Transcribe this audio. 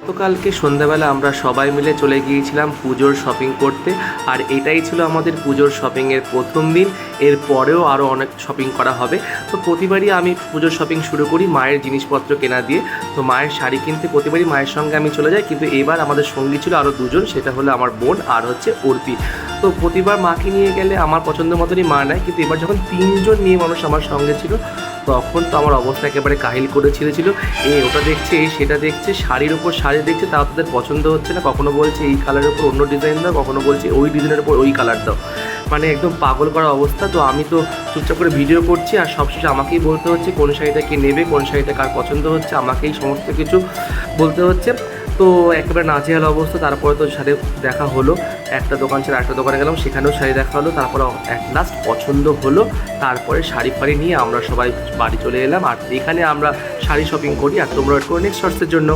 গতকালকে সন্ধ্যাবেলা আমরা সবাই মিলে চলে গিয়েছিলাম পুজোর শপিং করতে। আর এটাই ছিল আমাদের পুজোর শপিংয়ের প্রথম দিন। এর পরেও আরও অনেক শপিং করা হবে। তো প্রতিবারই আমি পুজোর শপিং শুরু করি মায়ের জিনিসপত্র কেনা দিয়ে। তো মায়ের শাড়ি কিনতে প্রতিবারই মায়ের সঙ্গে আমি চলে যাই, কিন্তু এবার আমাদের সঙ্গী ছিল আরও দুজন, সেটা হলো আমার বোন আর হচ্ছে অর্পি। তো প্রতিবার মাকে নিয়ে গেলে আমার পছন্দ মতনই মা নেয়, কিন্তু এবার যখন তিনজন মেয়ে মানুষ আমার সঙ্গে ছিল তখন তো আমার অবস্থা একেবারে কাহিল করে ছেড়েছিল। ওটা দেখছে, সেটা দেখছে, শাড়ির ওপর শাড়ি দেখছে, তাও তাদের পছন্দ হচ্ছে না। কখনো বলছে এই কালারের ওপর অন্য ডিজাইন দাও, কখনো বলছে ওই ডিজাইনের ওপর ওই কালার দাও। মানে একদম পাগল করা অবস্থা। তো আমি তো চুপচাপ করে ভিডিও করছি, আর সবশেষে আমাকেই বলতে হচ্ছে কোন শাড়িটা কে নেবে, কোন শাড়িটা কার পছন্দ হচ্ছে, আমাকেই সমস্ত কিছু বলতে হচ্ছে। তো একেবারে নাজেহাল অবস্থা। তারপরে তো শাড়ি দেখা হলো, একটা দোকান ছিল একটা দোকানে গেলাম, সেখানেও শাড়ি দেখা হলো। তারপরে এক লাস্ট পছন্দ হলো, তারপরে শাড়ি ফাড়ি নিয়ে আমরা সবাই বাড়ি চলে এলাম। আর এখানে আমরা শাড়ি শপিং করি। আর তোমরা ওয়েট করো নেক্সট শর্টসের জন্য।